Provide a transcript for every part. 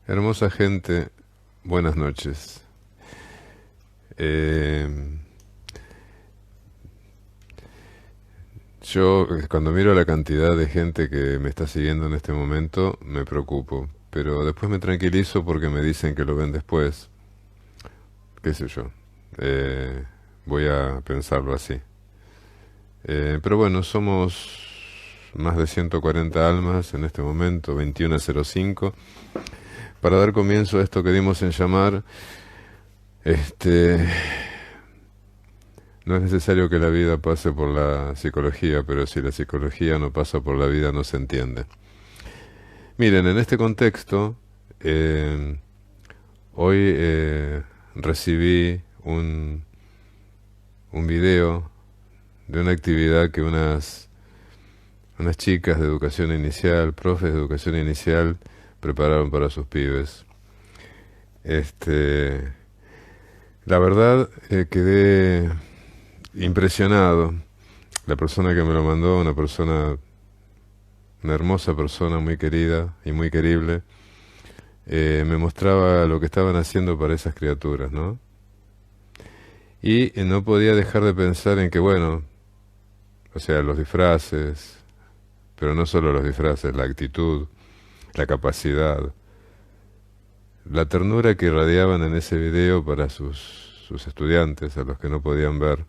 Hermosa gente, buenas noches. Eh, yo cuando miro la cantidad de gente que me está siguiendo en este momento me preocupo, pero después me tranquilizo porque me dicen que lo ven después, qué sé yo. Eh, Voy a pensarlo así. Pero bueno, somos más de 140 almas en este momento, 21:05, para dar comienzo a esto que dimos en llamar este no es necesario que la vida pase por la psicología, pero si la psicología no pasa por la vida no se entiende. Miren, en este contexto, eh, hoy recibí un video de una actividad que unas chicas de educación inicial, profes de educación inicial, prepararon para sus pibes. Este, la verdad, quedé impresionado. La persona que me lo mandó, una hermosa persona muy querida y muy querible, me mostraba lo que estaban haciendo para esas criaturas, ¿no? Y no podía dejar de pensar en que, bueno, o sea, los disfraces, pero no solo los disfraces, la actitud, la capacidad, la ternura que irradiaban en ese video para sus estudiantes, a los que no podían ver,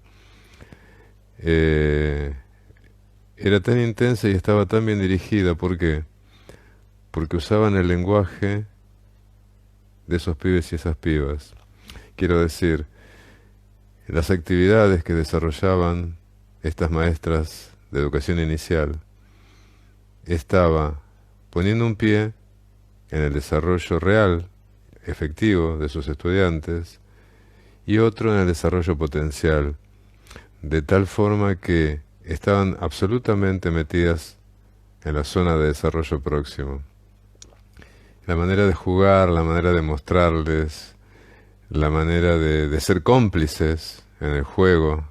eh, era tan intensa y estaba tan bien dirigida. ¿Por qué? Porque usaban el lenguaje de esos pibes y esas pibas. Quiero decir, las actividades que desarrollaban estas maestras de educación inicial estaba poniendo un pie en el desarrollo real, efectivo de sus estudiantes y otro en el desarrollo potencial, de tal forma que estaban absolutamente metidas en la zona de desarrollo próximo. La manera de jugar, la manera de mostrarles, la manera de ser cómplices en el juego,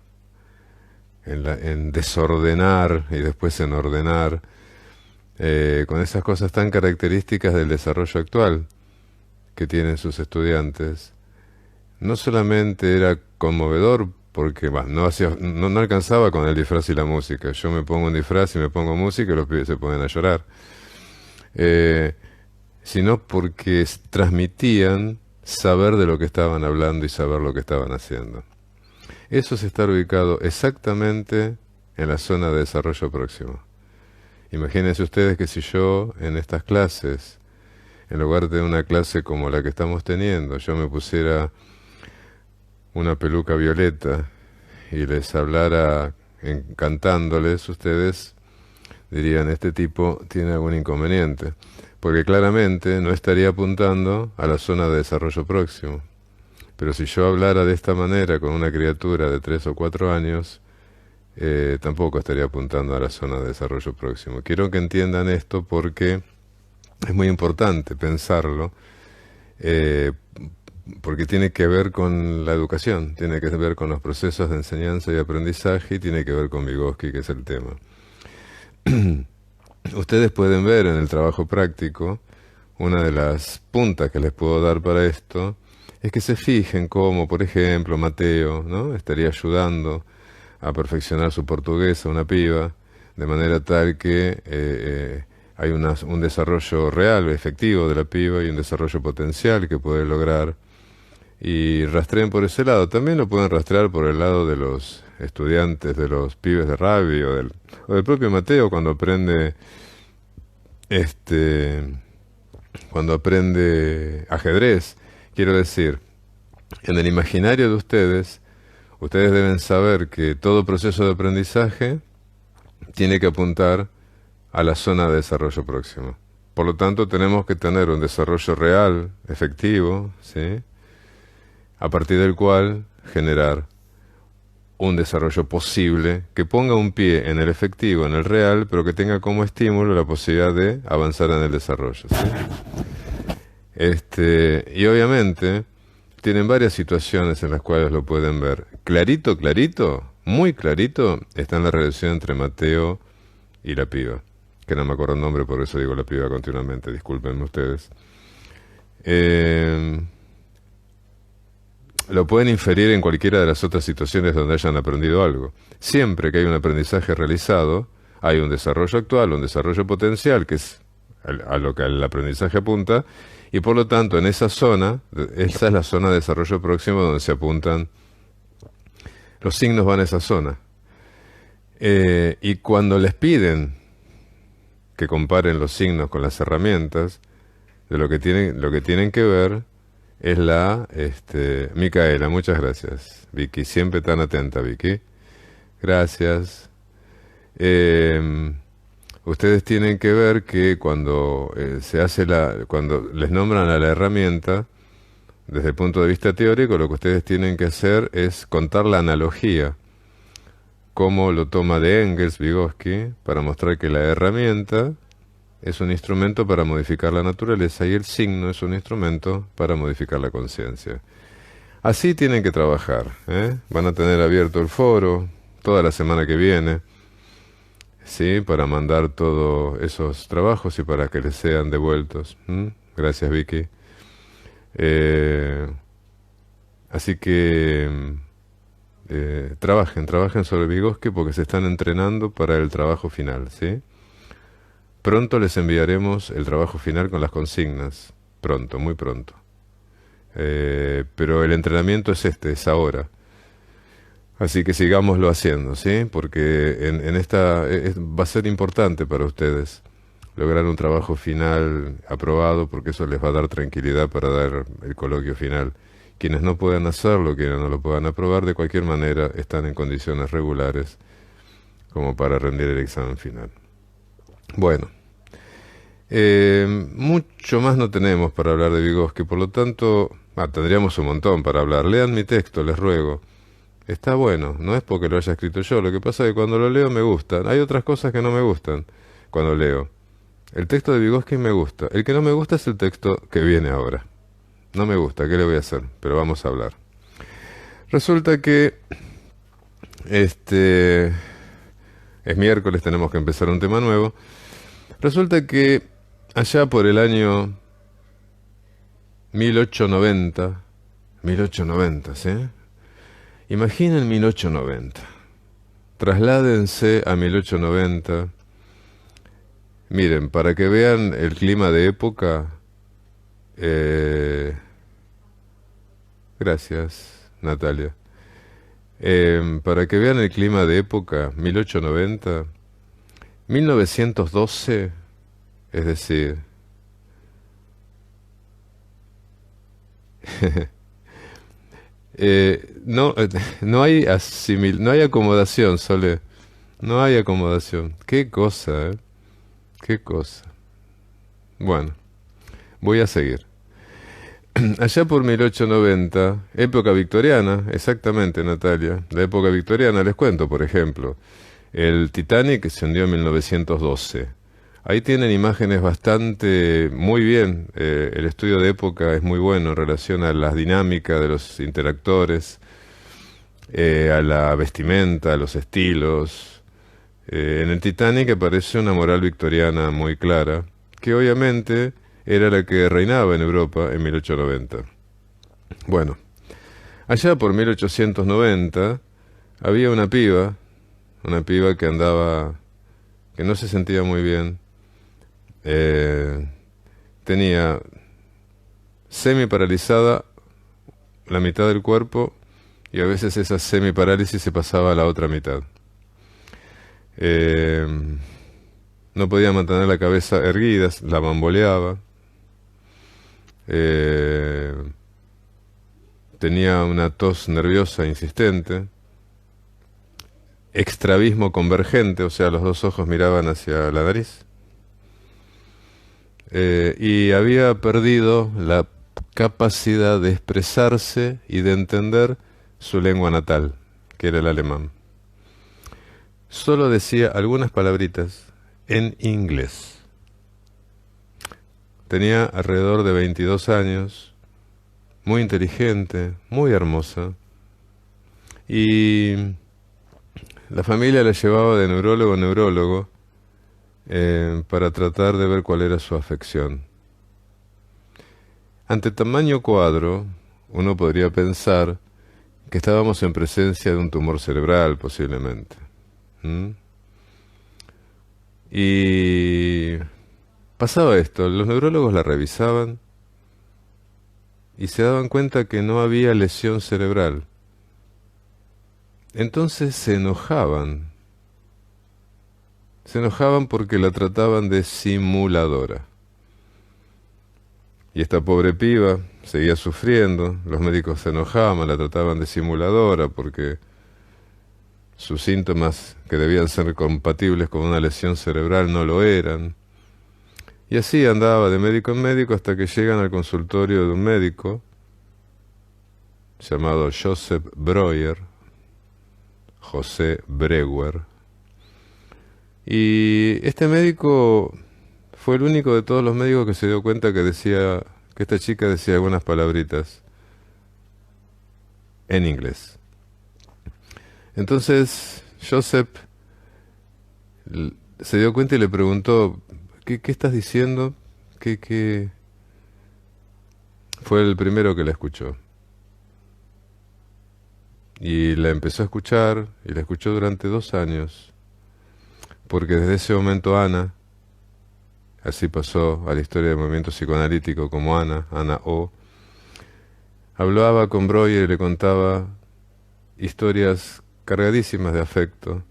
en desordenar y después en ordenar, con esas cosas tan características del desarrollo actual que tienen sus estudiantes. No solamente era conmovedor porque no alcanzaba con el disfraz y la música. Yo me pongo un disfraz y me pongo música y los pibes se ponen a llorar. Eh, Sino porque transmitían saber de lo que estaban hablando y saber lo que estaban haciendo. Eso es estar ubicado exactamente en la zona de desarrollo próximo. Imagínense ustedes que si yo en estas clases, en lugar de una clase como la que estamos teniendo, yo me pusiera una peluca violeta y les hablara cantándoles, ustedes dirían, este tipo tiene algún inconveniente, porque claramente no estaría apuntando a la zona de desarrollo próximo. Pero si yo hablara de esta manera con una criatura de 3 o 4 años, tampoco estaría apuntando a la zona de desarrollo próximo. Quiero que entiendan esto porque es muy importante pensarlo, eh, porque tiene que ver con la educación, tiene que ver con los procesos de enseñanza y aprendizaje y tiene que ver con Vygotsky, que es el tema. Ustedes pueden ver en el trabajo práctico, una de las puntas que les puedo dar para esto, es que se fijen cómo, por ejemplo, Mateo, ¿no?, estaría ayudando a perfeccionar su portugués a una piba, de manera tal que hay un desarrollo real, efectivo de la piba y un desarrollo potencial que puede lograr. Y rastreen por ese lado. También lo pueden rastrear por el lado de los estudiantes, de los pibes de rugby o del propio Mateo este, cuando aprende ajedrez. Quiero decir, en el imaginario de ustedes, ustedes deben saber que todo proceso de aprendizaje tiene que apuntar a la zona de desarrollo próximo. Por lo tanto, tenemos que tener un desarrollo real, efectivo, ¿sí?, a partir del cual generar un desarrollo posible que ponga un pie en el efectivo, en el real, pero que tenga como estímulo la posibilidad de avanzar en el desarrollo, ¿sí? Y obviamente tienen varias situaciones en las cuales lo pueden ver. Clarito, clarito, muy clarito, está en la relación entre Mateo y la piba, que no me acuerdo el nombre, por eso digo la piba continuamente, discúlpenme ustedes. Eh, lo pueden inferir en cualquiera de las otras situaciones donde hayan aprendido algo. Siempre que hay un aprendizaje realizado, hay un desarrollo actual, un desarrollo potencial, que es a lo que el aprendizaje apunta, y por lo tanto en esa zona, esa es la zona de desarrollo próximo donde se apuntan, los signos van a esa zona. Y cuando les piden que comparen los signos con las herramientas, de lo que tienen que ver es Micaela, muchas gracias, Vicky, siempre tan atenta, Vicky. Gracias. Eh, Ustedes tienen que ver que cuando cuando les nombran a la herramienta, desde el punto de vista teórico, lo que ustedes tienen que hacer es contar la analogía, cómo lo toma de Engels, Vygotsky, para mostrar que la herramienta es un instrumento para modificar la naturaleza y el signo es un instrumento para modificar la conciencia. Así tienen que trabajar, ¿eh? Van a tener abierto el foro toda la semana que viene, ¿sí? Para mandar todos esos trabajos y para que les sean devueltos. Gracias, Vicky. Eh, Así que trabajen sobre Vygotsky porque se están entrenando para el trabajo final, ¿sí? Pronto les enviaremos el trabajo final con las consignas. Pronto, muy pronto. Pero el entrenamiento es ahora. Así que sigámoslo haciendo, ¿sí? Porque en esta va a ser importante para ustedes lograr un trabajo final aprobado, porque eso les va a dar tranquilidad para dar el coloquio final. Quienes no puedan hacerlo, quienes no lo puedan aprobar, de cualquier manera están en condiciones regulares como para rendir el examen final. Bueno, mucho más no tenemos para hablar de Vygotsky, por lo tanto, tendríamos un montón para hablar. Lean mi texto, les ruego. Está bueno, no es porque lo haya escrito yo, lo que pasa es que cuando lo leo me gustan. Hay otras cosas que no me gustan cuando leo. El texto de Vygotsky me gusta. El que no me gusta es el texto que viene ahora. No me gusta, ¿qué le voy a hacer? Pero vamos a hablar. Resulta que es miércoles, tenemos que empezar un tema nuevo. Resulta que allá por el año 1890, ¿sí? Imaginen 1890. Trasládense a 1890. Miren, para que vean el clima de época. Gracias, Natalia. Para que vean el clima de época, 1890, 1912, es decir, no, no hay acomodación, Sole, no hay acomodación. Qué cosa, ¿eh? Qué cosa. Bueno, voy a seguir. Allá por 1890, época victoriana, exactamente, Natalia, la época victoriana, les cuento, por ejemplo, el Titanic se hundió en 1912. Ahí tienen imágenes bastante, muy bien, el estudio de época es muy bueno en relación a las dinámicas de los interactores, a la vestimenta, a los estilos. En el Titanic aparece una moral victoriana muy clara, que obviamente era la que reinaba en Europa en 1890. Bueno, allá por 1890 había una piba que andaba, que no se sentía muy bien, tenía semi paralizada la mitad del cuerpo y a veces esa semi parálisis se pasaba a la otra mitad. No podía mantener la cabeza erguida, la bamboleaba. Tenía una tos nerviosa insistente, extravismo convergente, o sea, los dos ojos miraban hacia la nariz, y había perdido la capacidad de expresarse y de entender su lengua natal, que era el alemán. Solo decía algunas palabritas en inglés. Tenía alrededor de 22 años, muy inteligente, muy hermosa, y la familia la llevaba de neurólogo a neurólogo para tratar de ver cuál era su afección. Ante tamaño cuadro, uno podría pensar que estábamos en presencia de un tumor cerebral, posiblemente. ¿Mm? Y pasaba esto, los neurólogos la revisaban y se daban cuenta que no había lesión cerebral. Entonces se enojaban porque la trataban de simuladora. Y esta pobre piba seguía sufriendo, los médicos se enojaban, la trataban de simuladora porque sus síntomas que debían ser compatibles con una lesión cerebral no lo eran. Y así andaba de médico en médico hasta que llegan al consultorio de un médico llamado Joseph Breuer, José Breuer. Y este médico fue el único de todos los médicos que se dio cuenta que esta chica decía algunas palabritas en inglés. Entonces Joseph se dio cuenta y le preguntó, ¿qué estás diciendo? ¿Qué? Fue el primero que la escuchó. Y la empezó a escuchar, y la escuchó durante 2 años, porque desde ese momento Ana, así pasó a la historia del movimiento psicoanalítico como Ana O, hablaba con Breuer y le contaba historias cargadísimas de afecto.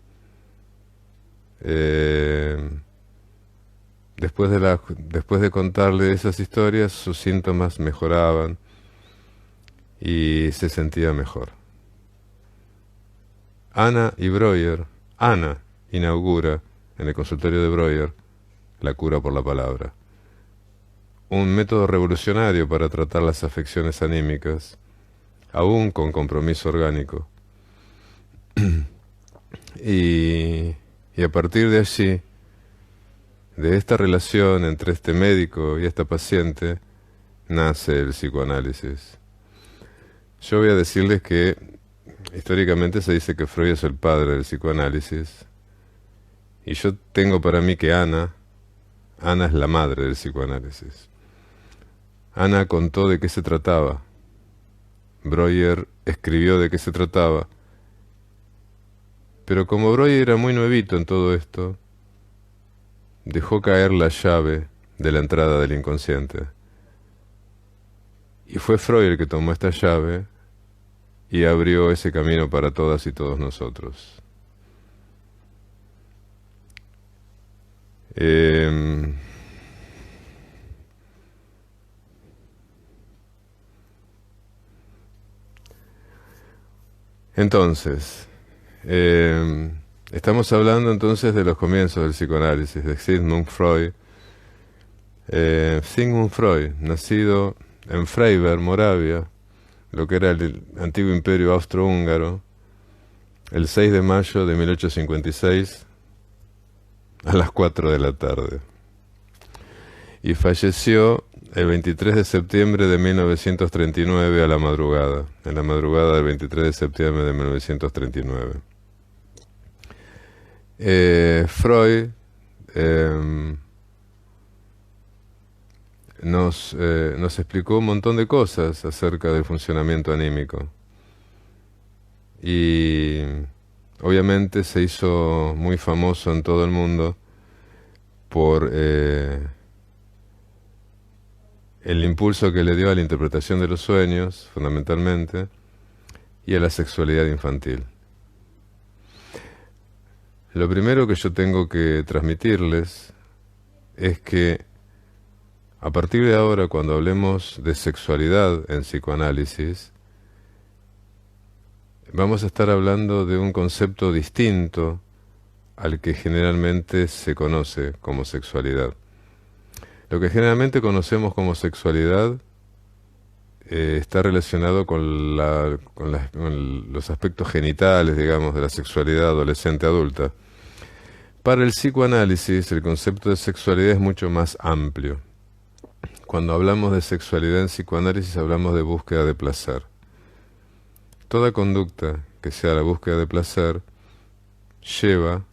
Después de contarle esas historias, sus síntomas mejoraban y se sentía mejor. Ana inaugura en el consultorio de Breuer la cura por la palabra, un método revolucionario para tratar las afecciones anímicas, aún con compromiso orgánico. Y a partir de allí, de esta relación entre este médico y esta paciente, nace el psicoanálisis. Yo voy a decirles que históricamente se dice que Freud es el padre del psicoanálisis, y yo tengo para mí que Ana es la madre del psicoanálisis. Ana contó de qué se trataba, Breuer escribió de qué se trataba, pero como Breuer era muy nuevito en todo esto, dejó caer la llave de la entrada del inconsciente. Y fue Freud el que tomó esta llave y abrió ese camino para todas y todos nosotros. Entonces, estamos hablando entonces de los comienzos del psicoanálisis, de Sigmund Freud. Sigmund Freud, nacido en Freiberg, Moravia, lo que era el antiguo imperio austrohúngaro, el 6 de mayo de 1856 a las 4 de la tarde. Y falleció el 23 de septiembre de 1939 a la madrugada, en la madrugada del 23 de septiembre de 1939. Freud nos explicó un montón de cosas acerca del funcionamiento anímico. Y obviamente se hizo muy famoso en todo el mundo por el impulso que le dio a la interpretación de los sueños, fundamentalmente, y a la sexualidad infantil. Lo primero que yo tengo que transmitirles es que a partir de ahora, cuando hablemos de sexualidad en psicoanálisis, vamos a estar hablando de un concepto distinto al que generalmente se conoce como sexualidad. Lo que generalmente conocemos como sexualidad está relacionado con los aspectos genitales, digamos, de la sexualidad adolescente adulta. Para el psicoanálisis, el concepto de sexualidad es mucho más amplio. Cuando hablamos de sexualidad en psicoanálisis, hablamos de búsqueda de placer. Toda conducta que sea la búsqueda de placer lleva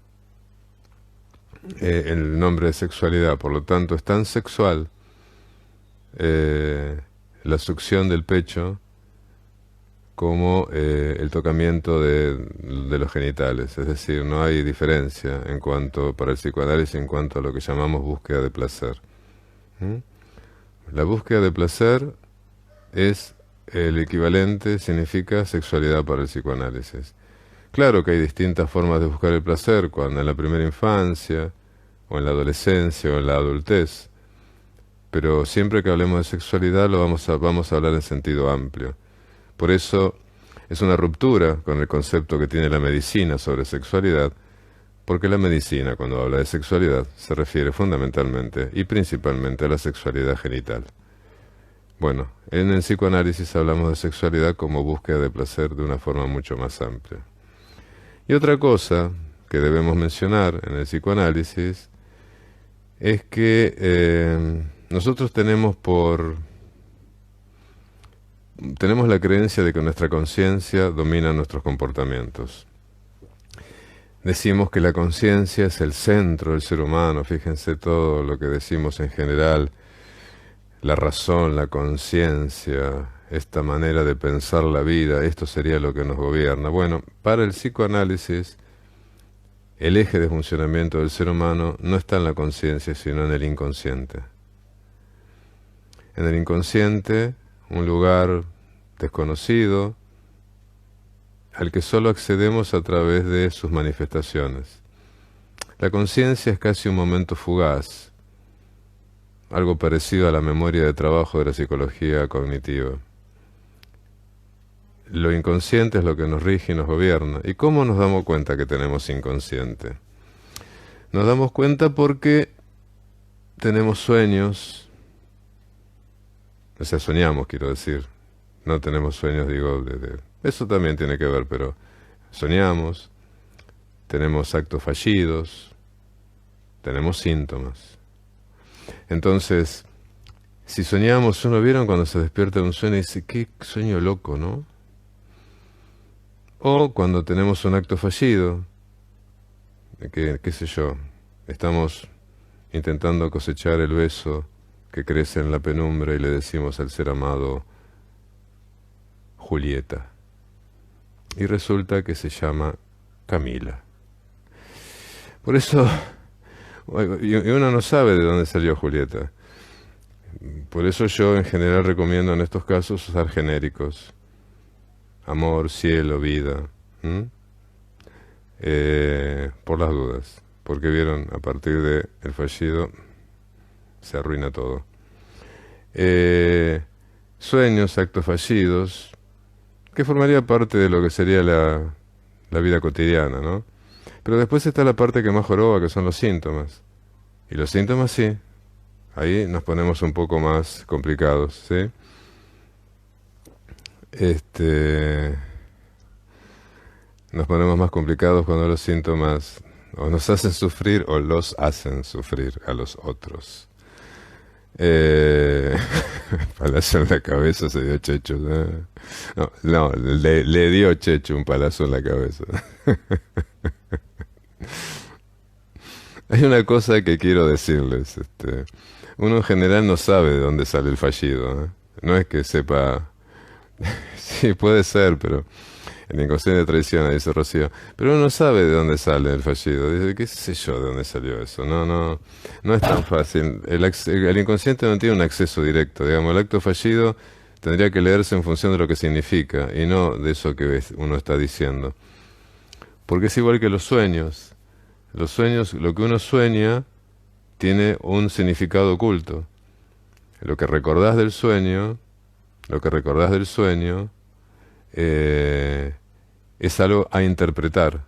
el nombre de sexualidad, por lo tanto es tan sexual la succión del pecho como el tocamiento de los genitales. Es decir, no hay diferencia en cuanto, para el psicoanálisis, en cuanto a lo que llamamos búsqueda de placer. ¿Mm? La búsqueda de placer es el equivalente, significa sexualidad para el psicoanálisis. Claro que hay distintas formas de buscar el placer, cuando en la primera infancia, o en la adolescencia, o en la adultez. Pero siempre que hablemos de sexualidad lo vamos a hablar en sentido amplio. Por eso es una ruptura con el concepto que tiene la medicina sobre sexualidad, porque la medicina, cuando habla de sexualidad, se refiere fundamentalmente y principalmente a la sexualidad genital. Bueno, en el psicoanálisis hablamos de sexualidad como búsqueda de placer de una forma mucho más amplia. Y otra cosa que debemos mencionar en el psicoanálisis es que nosotros tenemos la creencia de que nuestra conciencia domina nuestros comportamientos. Decimos que la conciencia es el centro del ser humano, fíjense todo lo que decimos en general, la razón, la conciencia, esta manera de pensar la vida, esto sería lo que nos gobierna. Bueno, para el psicoanálisis, el eje de funcionamiento del ser humano no está en la conciencia, sino en el inconsciente. En el inconsciente, un lugar desconocido, al que solo accedemos a través de sus manifestaciones. La conciencia es casi un momento fugaz, algo parecido a la memoria de trabajo de la psicología cognitiva. Lo inconsciente es lo que nos rige y nos gobierna. ¿Y cómo nos damos cuenta que tenemos inconsciente? Nos damos cuenta porque tenemos sueños, o sea, soñamos, quiero decir. No tenemos sueños, digo, eso también tiene que ver, pero soñamos, tenemos actos fallidos, tenemos síntomas. Entonces, si soñamos, uno vieron cuando se despierta de un sueño y dice, qué sueño loco, ¿no? O cuando tenemos un acto fallido, qué sé yo, estamos intentando cosechar el beso que crece en la penumbra y le decimos al ser amado Julieta. Y resulta que se llama Camila. Por eso, y uno no sabe de dónde salió Julieta. Por eso yo en general recomiendo en estos casos usar genéricos. Amor, cielo, vida. Por las dudas. Porque vieron, a partir del fallido se arruina todo. Sueños, actos fallidos, que formaría parte de lo que sería la vida cotidiana, ¿no? Pero después está la parte que más joroba, que son los síntomas. Y los síntomas sí, ahí nos ponemos un poco más complicados, ¿sí? Nos ponemos más complicados cuando los síntomas o nos hacen sufrir o los hacen sufrir a los otros. Palazo en la cabeza se dio Checho. No, le dio Checho un palazo en la cabeza. Hay una cosa que quiero decirles. Uno en general no sabe de dónde sale el fallido, ¿eh? No es que sepa. Sí, puede ser, pero el inconsciente traiciona, dice Rocío. Pero uno no sabe de dónde sale el fallido. Dice, qué sé yo de dónde salió eso. No es tan fácil. El inconsciente no tiene un acceso directo. Digamos, el acto fallido tendría que leerse en función de lo que significa y no de eso que uno está diciendo. Porque es igual que los sueños. Los sueños, lo que uno sueña, tiene un significado oculto. Lo que recordás del sueño, es algo a interpretar.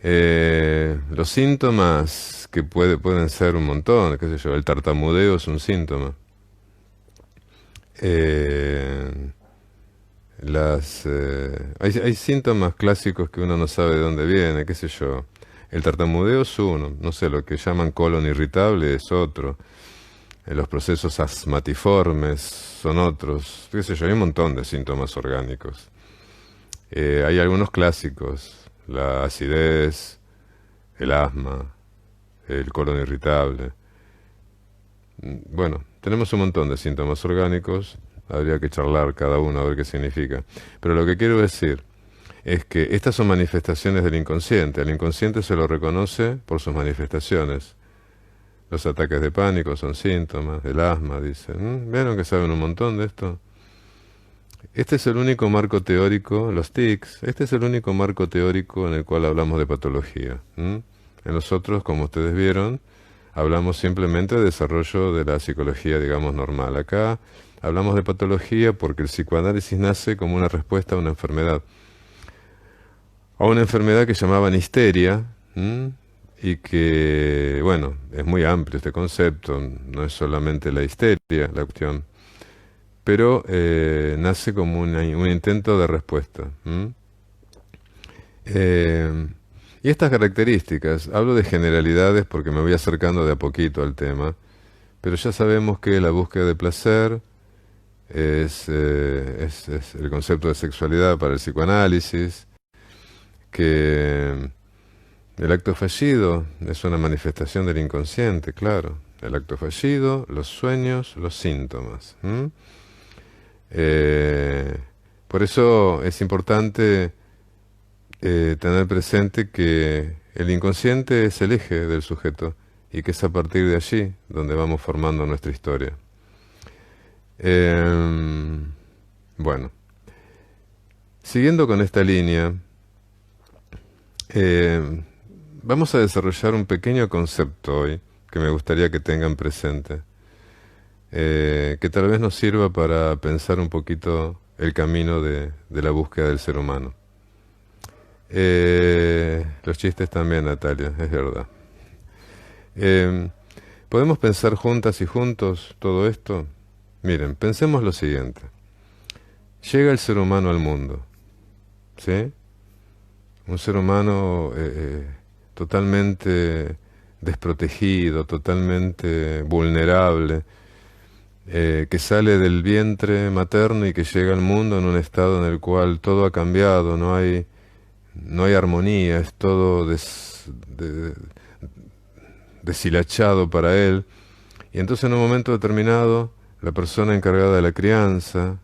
Los síntomas que pueden ser un montón, qué sé yo, el tartamudeo es un síntoma. Hay síntomas clásicos que uno no sabe de dónde viene, qué sé yo. El tartamudeo es uno, no sé, lo que llaman colon irritable es otro. Los procesos asmatiformes son otros, qué sé yo, hay un montón de síntomas orgánicos. Hay algunos clásicos, la acidez, el asma, el colon irritable. Bueno, Tenemos un montón de síntomas orgánicos, habría que charlar cada uno a ver qué significa. Pero lo que quiero decir es que estas son manifestaciones del inconsciente. Al inconsciente se lo reconoce por sus manifestaciones. Los ataques de pánico son síntomas, el asma, dicen. ¿Vieron que saben un montón de esto? Este es el único marco teórico, los tics, este es el único marco teórico en el cual hablamos de patología. En los otros, como ustedes vieron, hablamos simplemente de desarrollo de la psicología, digamos, normal. Acá hablamos de patología porque el psicoanálisis nace como una respuesta a una enfermedad. A una enfermedad que llamaban histeria, y que, bueno, es muy amplio este concepto, no es solamente la histeria la cuestión, pero nace como un intento de respuesta. Y estas características, hablo de generalidades porque me voy acercando de a poquito al tema, pero ya sabemos que la búsqueda de placer es el concepto de sexualidad para el psicoanálisis, que el acto fallido es una manifestación del inconsciente, claro. El acto fallido, los sueños, los síntomas. Por eso es importante tener presente que el inconsciente es el eje del sujeto y que es a partir de allí donde vamos formando nuestra historia. Bueno, siguiendo con esta línea, vamos a desarrollar un pequeño concepto hoy que me gustaría que tengan presente, que tal vez nos sirva para pensar un poquito el camino de la búsqueda del ser humano. Los chistes también, Natalia, es verdad. ¿Podemos pensar juntas y juntos todo esto? Miren, pensemos lo siguiente. Llega el ser humano al mundo, ¿sí? Un ser humano totalmente desprotegido, totalmente vulnerable, que sale del vientre materno y que llega al mundo en un estado en el cual todo ha cambiado, no hay armonía, es todo deshilachado para él. Y entonces en un momento determinado, la persona encargada de la crianza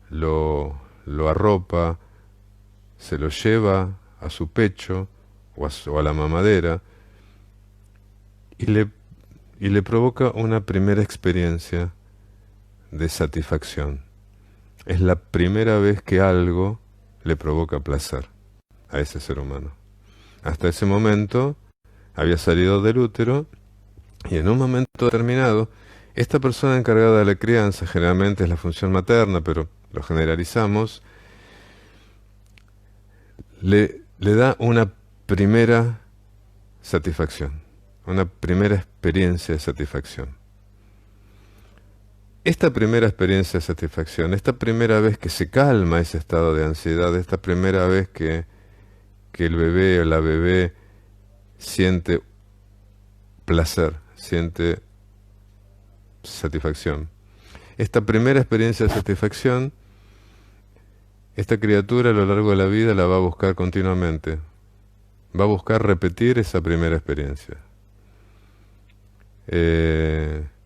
lo arropa, se lo lleva a su pecho o a la mamadera y le provoca una primera experiencia de satisfacción. Es la primera vez que algo le provoca placer a ese ser humano. Hasta ese momento había salido del útero y en un momento determinado, esta persona encargada de la crianza, generalmente es la función materna, pero lo generalizamos, le da una primera satisfacción, una primera experiencia de satisfacción. Esta primera experiencia de satisfacción, esta primera vez que se calma ese estado de ansiedad, esta primera vez que el bebé o la bebé siente placer, siente satisfacción. Esta primera experiencia de satisfacción, esta criatura a lo largo de la vida la va a buscar continuamente. Va a buscar repetir esa primera experiencia.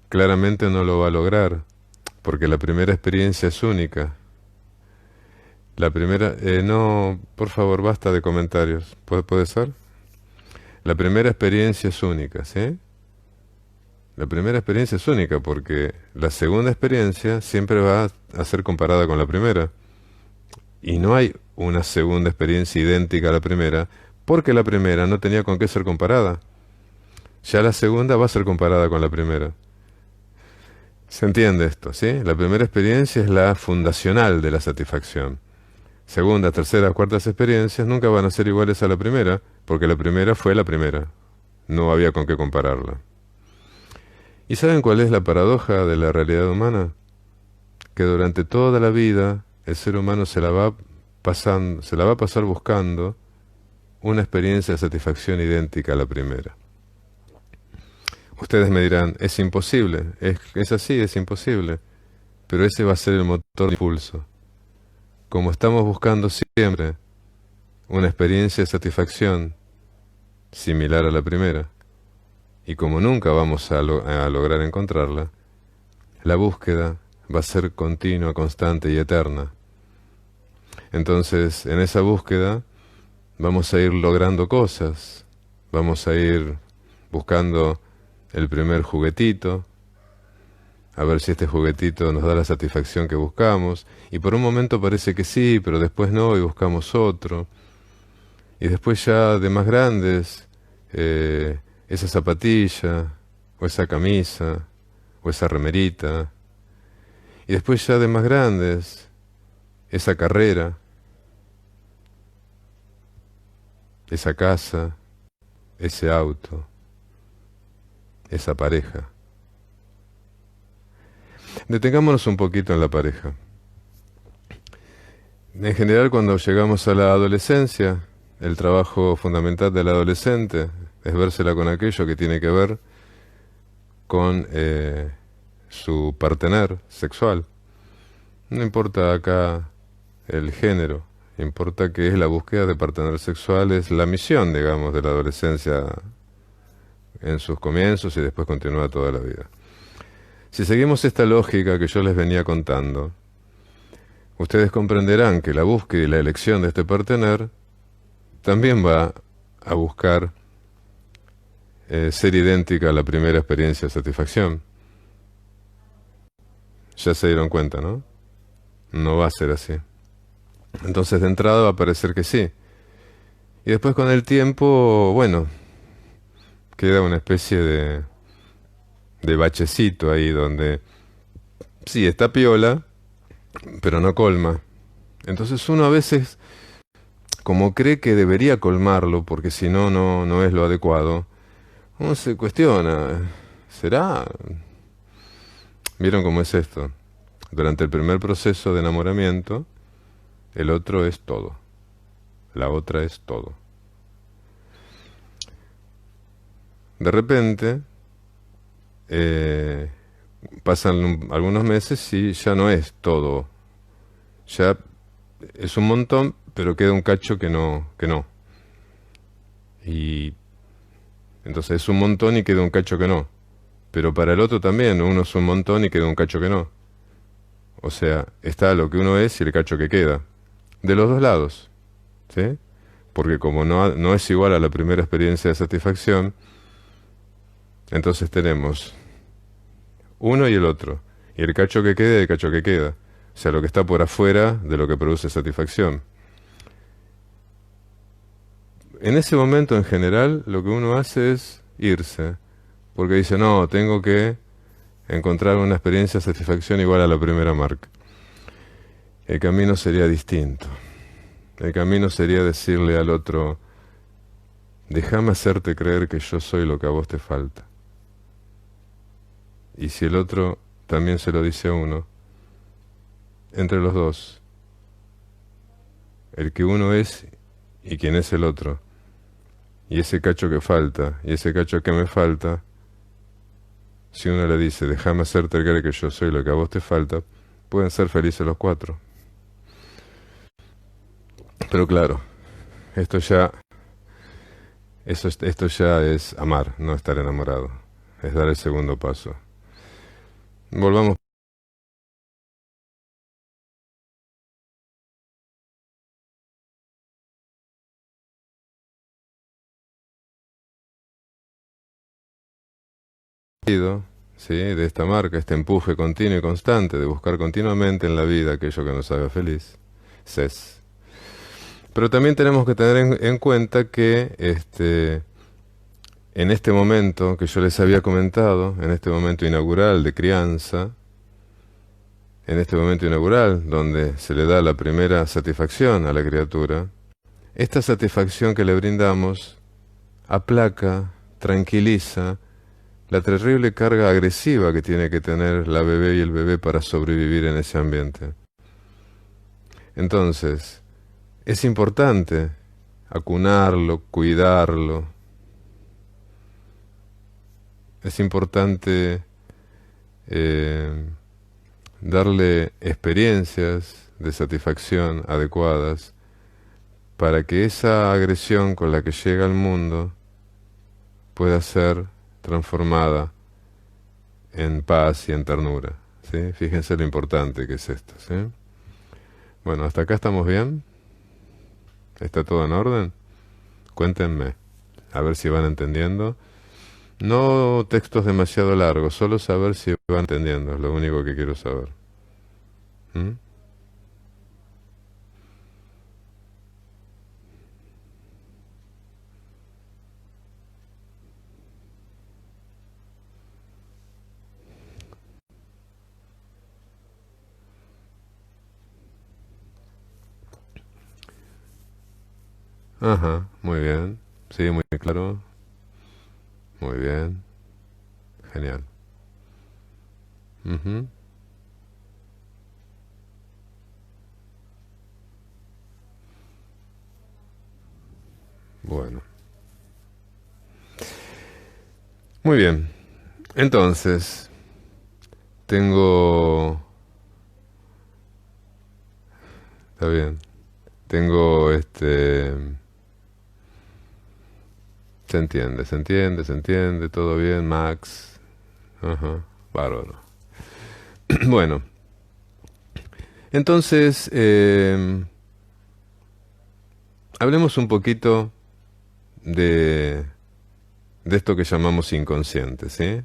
Claramente no lo va a lograr, porque la primera experiencia es única. La primera... no, por favor, basta de comentarios. ¿Puede ser? La primera experiencia es única, ¿sí? La primera experiencia es única porque la segunda experiencia siempre va a ser comparada con la primera. Y no hay una segunda experiencia idéntica a la primera, porque la primera no tenía con qué ser comparada. Ya la segunda va a ser comparada con la primera. ¿Se entiende esto, sí? La primera experiencia es la fundacional de la satisfacción. Segunda, tercera, cuartas experiencias nunca van a ser iguales a la primera, porque la primera fue la primera. No había con qué compararla. ¿Y saben cuál es la paradoja de la realidad humana? Que durante toda la vida el ser humano se la va a pasar buscando una experiencia de satisfacción idéntica a la primera. Ustedes me dirán, es imposible, es así, es imposible, pero ese va a ser el motor de impulso. Como estamos buscando siempre una experiencia de satisfacción similar a la primera, y como nunca vamos a lograr encontrarla, la búsqueda va a ser continua, constante y eterna. Entonces, en esa búsqueda vamos a ir logrando cosas, vamos a ir buscando el primer juguetito, a ver si este juguetito nos da la satisfacción que buscamos, y por un momento parece que sí, pero después no, y buscamos otro, y después ya de más grandes, esa zapatilla, o esa camisa, o esa remerita, y después ya de más grandes, esa carrera, esa casa, ese auto, esa pareja. Detengámonos un poquito en la pareja. En general, cuando llegamos a la adolescencia, el trabajo fundamental del adolescente es vérsela con aquello que tiene que ver con su partener sexual. No importa acá el género, importa que es la búsqueda de partener sexual, es la misión, digamos, de la adolescencia en sus comienzos y después continúa toda la vida. Si seguimos esta lógica que yo les venía contando, ustedes comprenderán que la búsqueda y la elección de este partener también va a buscar ser idéntica a la primera experiencia de satisfacción. Ya se dieron cuenta, ¿no? No va a ser así. Entonces de entrada va a parecer que sí. Y después con el tiempo, bueno, queda una especie de bachecito ahí donde sí, está piola, pero no colma. Entonces uno a veces, como cree que debería colmarlo, porque si no, no es lo adecuado, uno se cuestiona, ¿será? ¿Vieron cómo es esto? Durante el primer proceso de enamoramiento, el otro es todo, la otra es todo. De repente, pasan algunos meses y ya no es todo. Ya es un montón, pero queda un cacho que no, que no. Y entonces es un montón y queda un cacho que no. Pero para el otro también, uno es un montón y queda un cacho que no. O sea, está lo que uno es y el cacho que queda. De los dos lados. ¿Sí? Porque como no es igual a la primera experiencia de satisfacción, entonces tenemos uno y el otro. Y el cacho que queda y el cacho que queda. O sea, lo que está por afuera de lo que produce satisfacción. En ese momento, en general, lo que uno hace es irse. Porque dice, no, tengo que encontrar una experiencia de satisfacción igual a la primera marca. El camino sería distinto. El camino sería decirle al otro, déjame hacerte creer que yo soy lo que a vos te falta. Y si el otro también se lo dice a uno, entre los dos, el que uno es y quién es el otro, y ese cacho que falta, y ese cacho que me falta, si uno le dice, déjame hacerte creer que yo soy lo que a vos te falta, pueden ser felices los cuatro. Pero claro, esto ya, esto ya es amar, no estar enamorado, es dar el segundo paso. Volvamos. ¿Sí? De esta marca, este empuje continuo y constante de buscar continuamente en la vida aquello que nos haga feliz. Ses. Pero también tenemos que tener en cuenta que en este momento que yo les había comentado, en este momento inaugural de crianza, en este momento inaugural donde se le da la primera satisfacción a la criatura, esta satisfacción que le brindamos aplaca, tranquiliza, la terrible carga agresiva que tiene que tener la bebé y el bebé para sobrevivir en ese ambiente. Entonces, es importante acunarlo, cuidarlo. Es importante darle experiencias de satisfacción adecuadas para que esa agresión con la que llega al mundo pueda ser transformada en paz y en ternura. ¿sí? Fíjense lo importante que es esto, ¿sí? Bueno, hasta acá estamos bien. ¿Está todo en orden? Cuéntenme, a ver si van entendiendo. No textos demasiado largos, solo saber si van entendiendo, es lo único que quiero saber. ¿Mm? Ajá, muy bien. Sí, muy claro. Muy bien. Genial. Ujú. Bueno, muy bien. Entonces, tengo... Está bien. Tengo se entiende, todo bien, Max. Ajá, bárbaro. Bueno, entonces, hablemos un poquito de, de esto que llamamos inconsciente, ¿sí?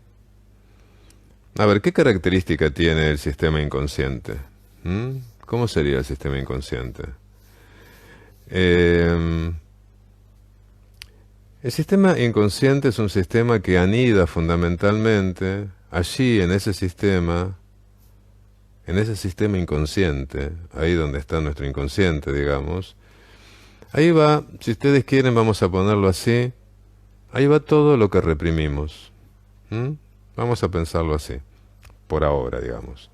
A ver, ¿qué característica tiene el sistema inconsciente? ¿Mm? ¿Cómo sería el sistema inconsciente? Eh, el sistema inconsciente es un sistema que anida fundamentalmente allí en ese sistema inconsciente, ahí donde está nuestro inconsciente, digamos. Ahí va, si ustedes quieren, vamos a ponerlo así, ahí va todo lo que reprimimos. ¿Mm? Vamos a pensarlo así, por ahora, digamos.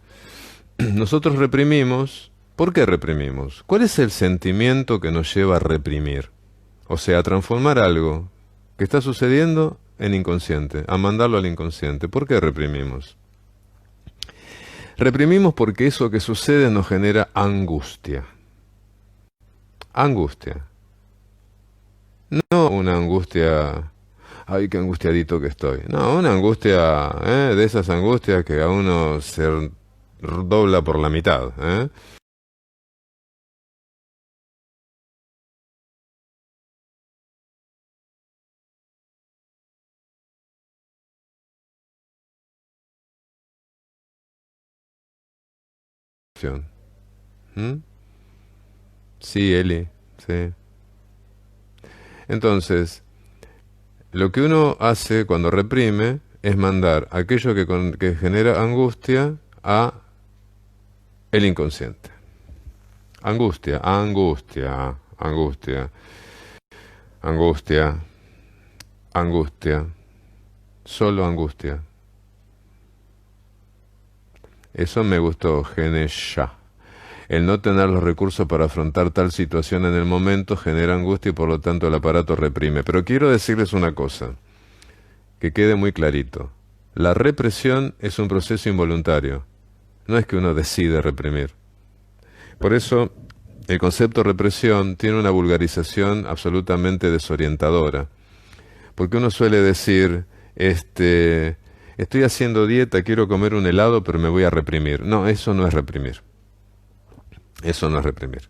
Nosotros reprimimos. ¿Por qué reprimimos? ¿Cuál es el sentimiento que nos lleva a reprimir? O sea, a transformar algo que está sucediendo en inconsciente, a mandarlo al inconsciente. ¿Por qué reprimimos? Reprimimos porque eso que sucede nos genera angustia. Angustia. No una angustia, ay, qué angustiadito que estoy. No, una angustia, de esas angustias que a uno se dobla por la mitad, ¿eh? ¿Mm? Sí, Eli, sí. Entonces, lo que uno hace cuando reprime es mandar aquello que genera angustia a el inconsciente. Angustia, angustia, angustia, angustia, angustia, solo angustia. Eso me gustó, Genesha. El no tener los recursos para afrontar tal situación en el momento genera angustia y por lo tanto el aparato reprime. Pero quiero decirles una cosa, que quede muy clarito. La represión es un proceso involuntario. No es que uno decide reprimir. Por eso, el concepto represión tiene una vulgarización absolutamente desorientadora. Porque uno suele decir, estoy haciendo dieta, quiero comer un helado, pero me voy a reprimir. No, eso no es reprimir. Eso no es reprimir.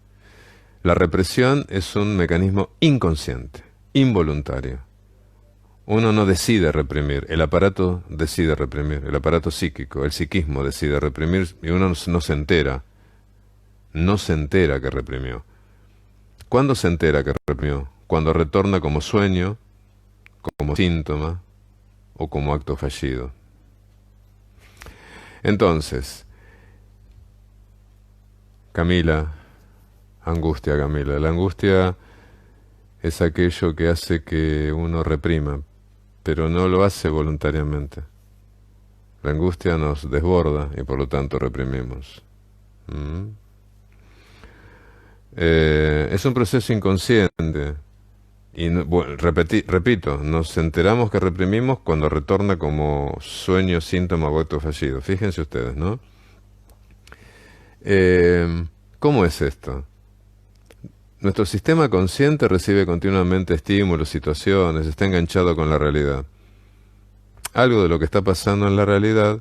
La represión es un mecanismo inconsciente, involuntario. Uno no decide reprimir, el aparato decide reprimir, el aparato psíquico, el psiquismo decide reprimir y uno no se entera, no se entera que reprimió. ¿Cuándo se entera que reprimió? Cuando retorna como sueño, como síntoma o como acto fallido. Entonces, Camila, angustia, Camila, la angustia es aquello que hace que uno reprima, pero no lo hace voluntariamente. La angustia nos desborda y por lo tanto reprimimos. ¿Mm? Es un proceso inconsciente. Y bueno, repito, nos enteramos que reprimimos cuando retorna como sueño, síntoma o acto fallido. Fíjense ustedes, ¿no? Eh, ¿Cómo es esto? Nuestro sistema consciente recibe continuamente estímulos, situaciones, está enganchado con la realidad. Algo de lo que está pasando en la realidad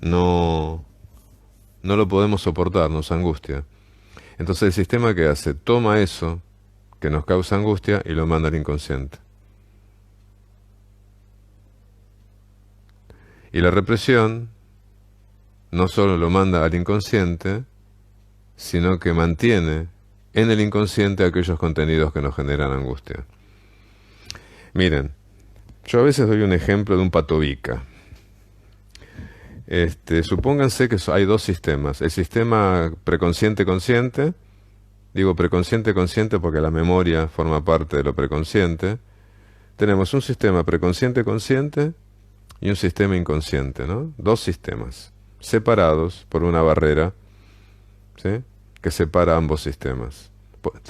no, no lo podemos soportar, nos angustia. Entonces el sistema que hace, toma eso que nos causa angustia y lo manda al inconsciente. Y la represión no solo lo manda al inconsciente, sino que mantiene en el inconsciente aquellos contenidos que nos generan angustia. Miren, yo a veces doy un ejemplo de un patobica. Supónganse que hay dos sistemas. El sistema preconsciente-consciente, digo preconsciente-consciente porque la memoria forma parte de lo preconsciente. Tenemos un sistema preconsciente-consciente y un sistema inconsciente, ¿no? Dos sistemas, separados por una barrera, ¿sí?, que separa ambos sistemas.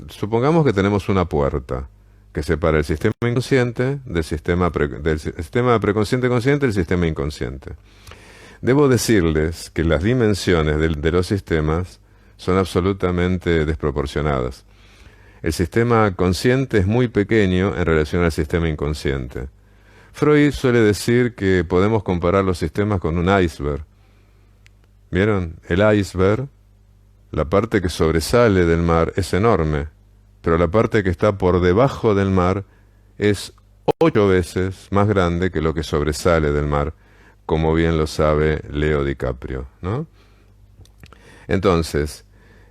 Supongamos que tenemos una puerta que separa el sistema inconsciente del sistema preconsciente-consciente del sistema inconsciente. Debo decirles que las dimensiones de los sistemas son absolutamente desproporcionadas. El sistema consciente es muy pequeño en relación al sistema inconsciente. Freud suele decir que podemos comparar los sistemas con un iceberg. ¿Vieron? El iceberg, la parte que sobresale del mar es enorme, pero la parte que está por debajo del mar es 8 veces más grande que lo que sobresale del mar, como bien lo sabe Leo DiCaprio, ¿no? Entonces,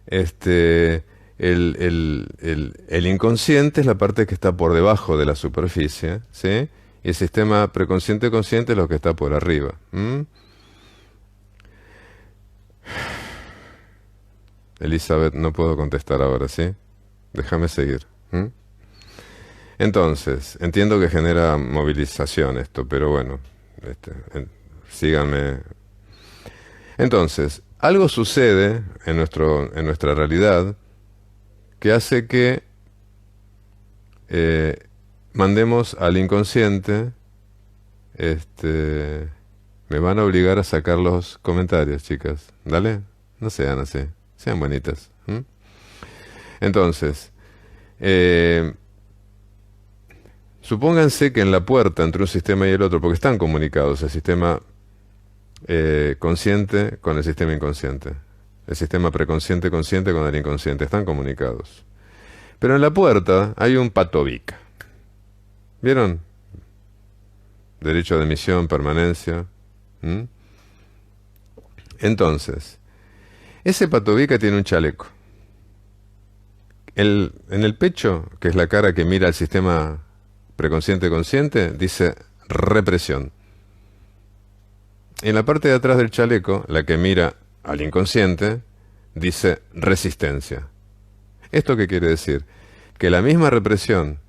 el inconsciente es la parte que está por debajo de la superficie, ¿sí? Y el sistema preconsciente-consciente es lo que está por arriba. Elizabeth, no puedo contestar ahora, ¿sí? Déjame seguir. Entonces, entiendo que genera movilización esto, pero bueno, síganme. Entonces, algo sucede en nuestra realidad que hace que mandemos al inconsciente. Me van a obligar a sacar los comentarios, chicas. Dale, no sean así, sean bonitas. Entonces, supónganse que en la puerta entre un sistema y el otro, porque están comunicados, el sistema consciente con el sistema inconsciente, el sistema preconsciente-consciente con el inconsciente, están comunicados. Pero en la puerta hay un patobica. ¿Vieron? Derecho de admisión, permanencia. Entonces, ese patobica tiene un chaleco. En el pecho, que es la cara que mira al sistema preconsciente-consciente, dice represión. En la parte de atrás del chaleco, la que mira al inconsciente, dice resistencia. ¿Esto qué quiere decir? Que la misma represión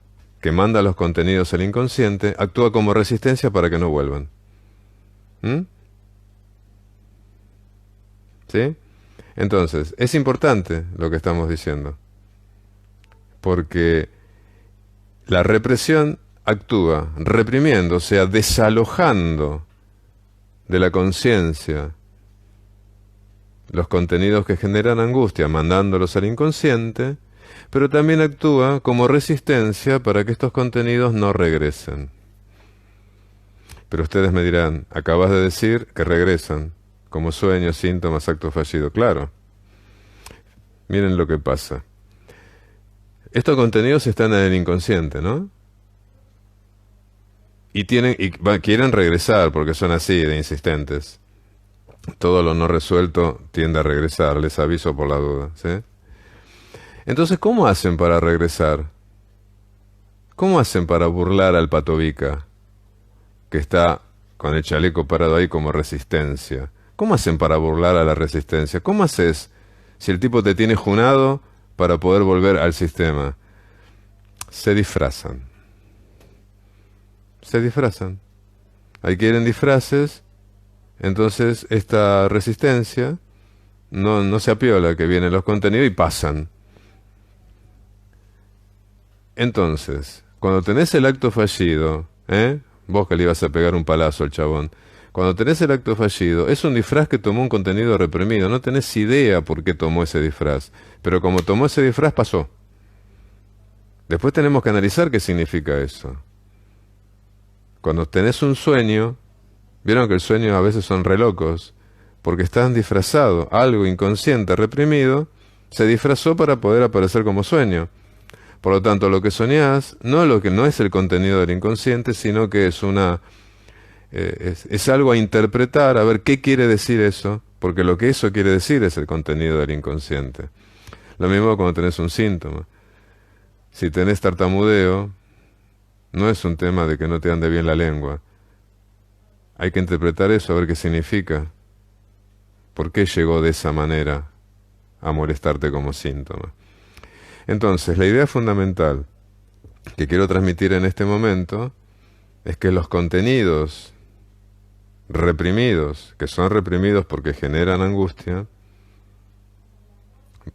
que manda los contenidos al inconsciente actúa como resistencia para que no vuelvan. ¿Sí? Entonces, es importante lo que estamos diciendo, porque la represión actúa reprimiendo, o sea, desalojando de la conciencia los contenidos que generan angustia, mandándolos al inconsciente, pero también actúa como resistencia para que estos contenidos no regresen. Pero ustedes me dirán, acabas de decir que regresan, como sueños, síntomas, acto fallido. Claro. Miren lo que pasa. Estos contenidos están en el inconsciente, ¿no? Y quieren regresar porque son así de insistentes. Todo lo no resuelto tiende a regresar, les aviso por la duda, ¿sí? Entonces, ¿cómo hacen para regresar? ¿Cómo hacen para burlar al patobica que está con el chaleco parado ahí como resistencia? ¿Cómo hacen para burlar a la resistencia? ¿Cómo haces si el tipo te tiene junado para poder volver al sistema? Se disfrazan. Se disfrazan. Ahí quieren disfraces. Entonces esta resistencia no se apiola que vienen los contenidos y pasan. Entonces, cuando tenés el acto fallido, vos que le ibas a pegar un palazo al chabón, cuando tenés el acto fallido, es un disfraz que tomó un contenido reprimido. No tenés idea por qué tomó ese disfraz. Pero como tomó ese disfraz, pasó. Después tenemos que analizar qué significa eso. Cuando tenés un sueño, Vieron que el sueño a veces son re locos, porque están disfrazados, algo inconsciente, reprimido, se disfrazó para poder aparecer como sueño. Por lo tanto, lo que soñás no es el contenido del inconsciente, sino que es es algo a interpretar, a ver qué quiere decir eso, porque lo que eso quiere decir es el contenido del inconsciente. Lo mismo cuando tenés un síntoma. Si tenés tartamudeo, no es un tema de que no te ande bien la lengua. Hay que interpretar eso, a ver qué significa. ¿Por qué llegó de esa manera a molestarte como síntoma? Entonces, la idea fundamental que quiero transmitir en este momento es que los contenidos reprimidos, que son reprimidos porque generan angustia,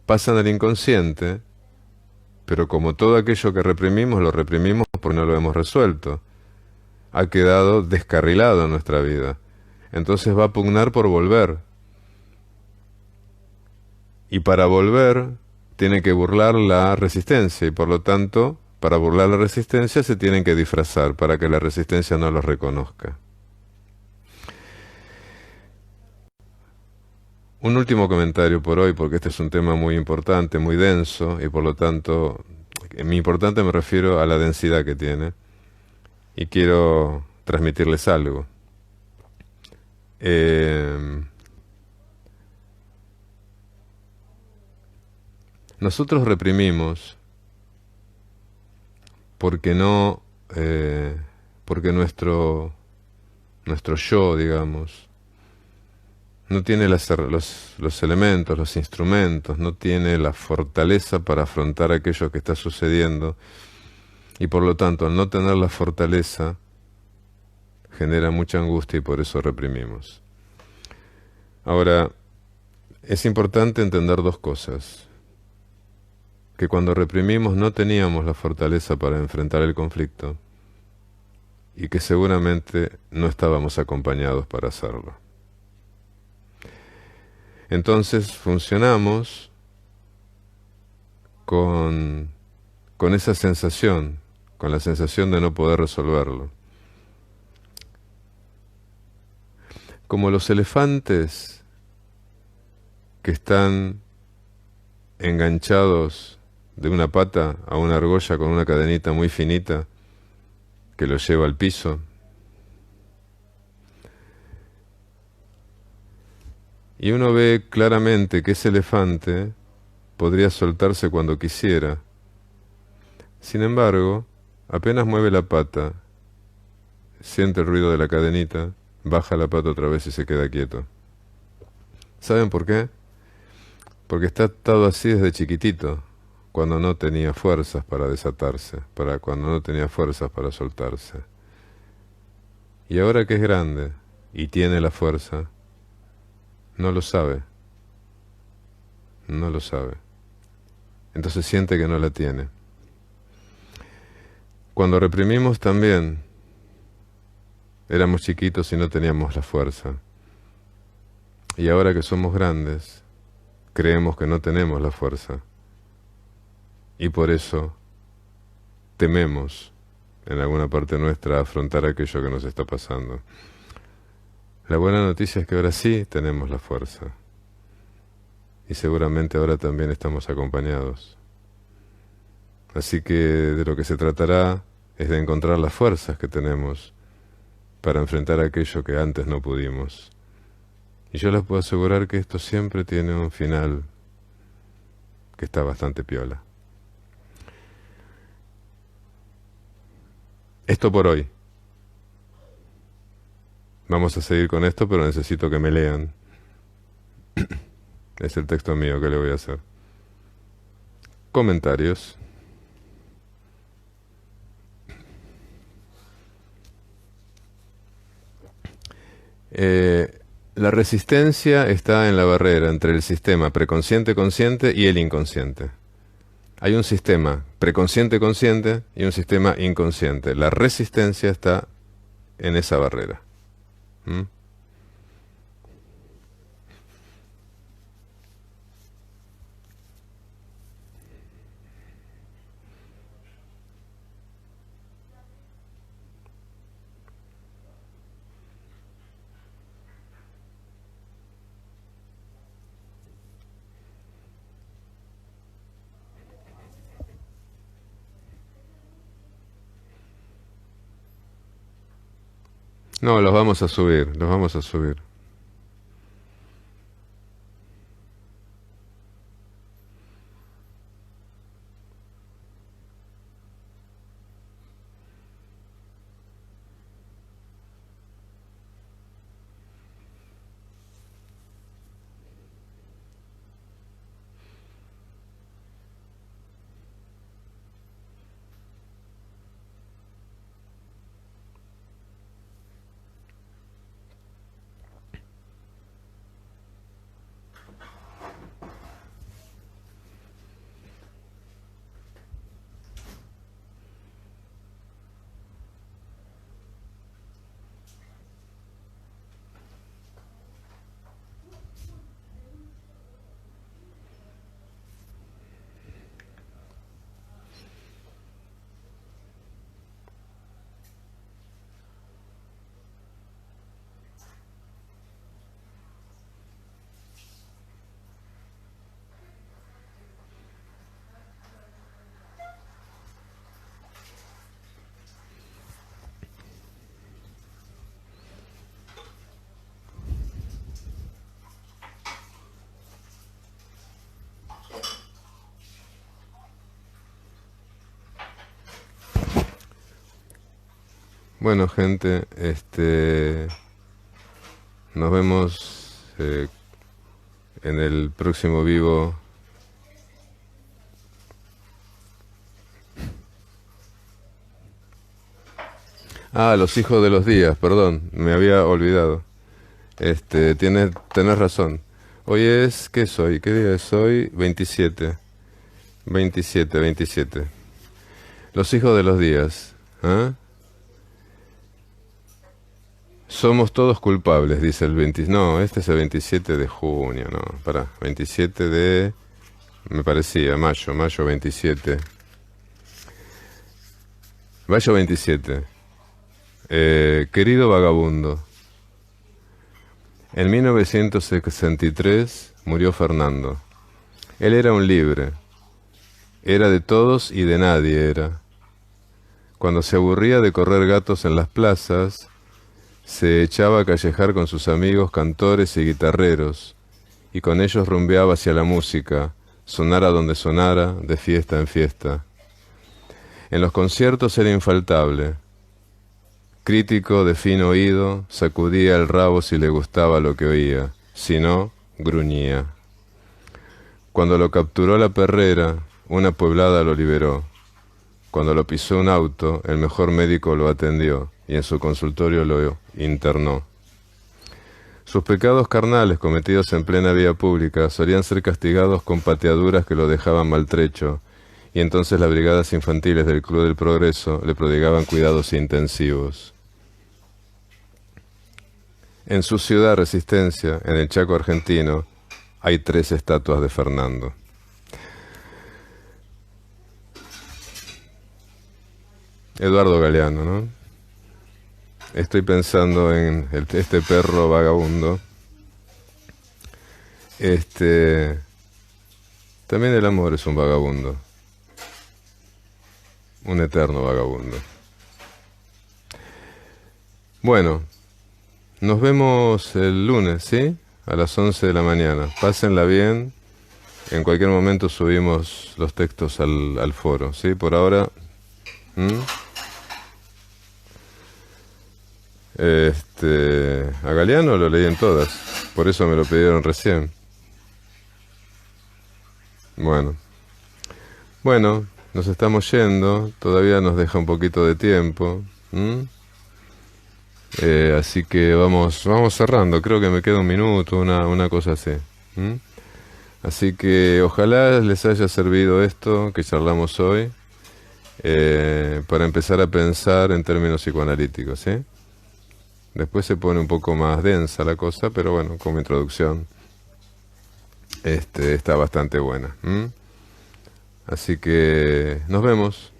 pasan al inconsciente, pero como todo aquello que reprimimos, lo reprimimos porque no lo hemos resuelto. Ha quedado descarrilado en nuestra vida. Entonces va a pugnar por volver. Y para volver tiene que burlar la resistencia y por lo tanto, para burlar la resistencia se tienen que disfrazar para que la resistencia no los reconozca. Un último comentario por hoy, porque este es un tema muy importante, muy denso, y por lo tanto, en mi importante me refiero a la densidad que tiene, y quiero transmitirles algo. Eh, Nosotros reprimimos porque no, porque nuestro yo, digamos, no tiene los elementos, los instrumentos, no tiene la fortaleza para afrontar aquello que está sucediendo y por lo tanto al no tener la fortaleza genera mucha angustia y por eso reprimimos. Ahora, es importante entender dos cosas. Que cuando reprimimos no teníamos la fortaleza para enfrentar el conflicto y que seguramente no estábamos acompañados para hacerlo. Entonces funcionamos con, con esa sensación, con la sensación de no poder resolverlo. Como los elefantes que están enganchados de una pata a una argolla con una cadenita muy finita que los lleva al piso. Y uno ve claramente que ese elefante podría soltarse cuando quisiera. Sin embargo, apenas mueve la pata, siente el ruido de la cadenita, baja la pata otra vez y se queda quieto. ¿Saben por qué? Porque está atado así desde chiquitito, cuando no tenía fuerzas para desatarse, cuando no tenía fuerzas para soltarse. Y ahora que es grande y tiene la fuerza, no lo sabe, no lo sabe. Entonces siente que no la tiene. Cuando reprimimos también, éramos chiquitos y no teníamos la fuerza. Y ahora que somos grandes, creemos que no tenemos la fuerza. Y por eso tememos en alguna parte nuestra afrontar aquello que nos está pasando. La buena noticia es que ahora sí tenemos la fuerza. Y seguramente ahora también estamos acompañados. Así que de lo que se tratará es de encontrar las fuerzas que tenemos para enfrentar aquello que antes no pudimos. Y yo les puedo asegurar que esto siempre tiene un final que está bastante piola. Esto por hoy. Vamos a seguir con esto, pero necesito que me lean. Es el texto mío, ¿qué le voy a hacer? Comentarios. La resistencia está en la barrera entre el sistema preconsciente-consciente y el inconsciente. Hay un sistema preconsciente-consciente y un sistema inconsciente. La resistencia está en esa barrera. ¿Mm? No, los vamos a subir, los vamos a subir. Bueno, gente, nos vemos en el próximo vivo. Ah, los hijos de los días, perdón, me había olvidado. Tenés razón. Hoy es, ¿qué soy? ¿Qué día es hoy? 27. 27, 27. Los hijos de los días. ¿Ah? Somos todos culpables, dice el 20. No, este es el 27 de junio, no. Pará, 27 de... Me parecía, mayo 27. Mayo 27. Querido vagabundo, en 1963 murió Fernando. Él era un libre, era de todos y de nadie era. Cuando se aburría de correr gatos en las plazas, se echaba a callejar con sus amigos cantores y guitarreros, y con ellos rumbeaba hacia la música, sonara donde sonara, de fiesta en fiesta. En los conciertos era infaltable. Crítico de fino oído, sacudía el rabo si le gustaba lo que oía, si no, gruñía. Cuando lo capturó la perrera, una pueblada lo liberó. Cuando lo pisó un auto, el mejor médico lo atendió y en su consultorio lo internó. Sus pecados carnales cometidos en plena vía pública solían ser castigados con pateaduras que lo dejaban maltrecho, y entonces las brigadas infantiles del Club del Progreso le prodigaban cuidados intensivos. En su ciudad Resistencia, en el Chaco argentino, hay 3 estatuas de Fernando. Eduardo Galeano, ¿no? Estoy pensando en este perro vagabundo. También el amor es un vagabundo. Un eterno vagabundo. Bueno, nos vemos el lunes, ¿sí? A las 11 de la mañana. Pásenla bien. En cualquier momento subimos los textos al foro, ¿sí? Por ahora... a Galeano lo leí en todas. Por eso me lo pidieron recién. Bueno. Bueno, nos estamos yendo. Todavía nos deja un poquito de tiempo. Así que vamos cerrando. Creo que me queda un minuto, una cosa así. Así que ojalá les haya servido esto que charlamos hoy, para empezar a pensar en términos psicoanalíticos, ¿sí? Después se pone un poco más densa la cosa, pero bueno, como introducción está bastante buena. Así que nos vemos.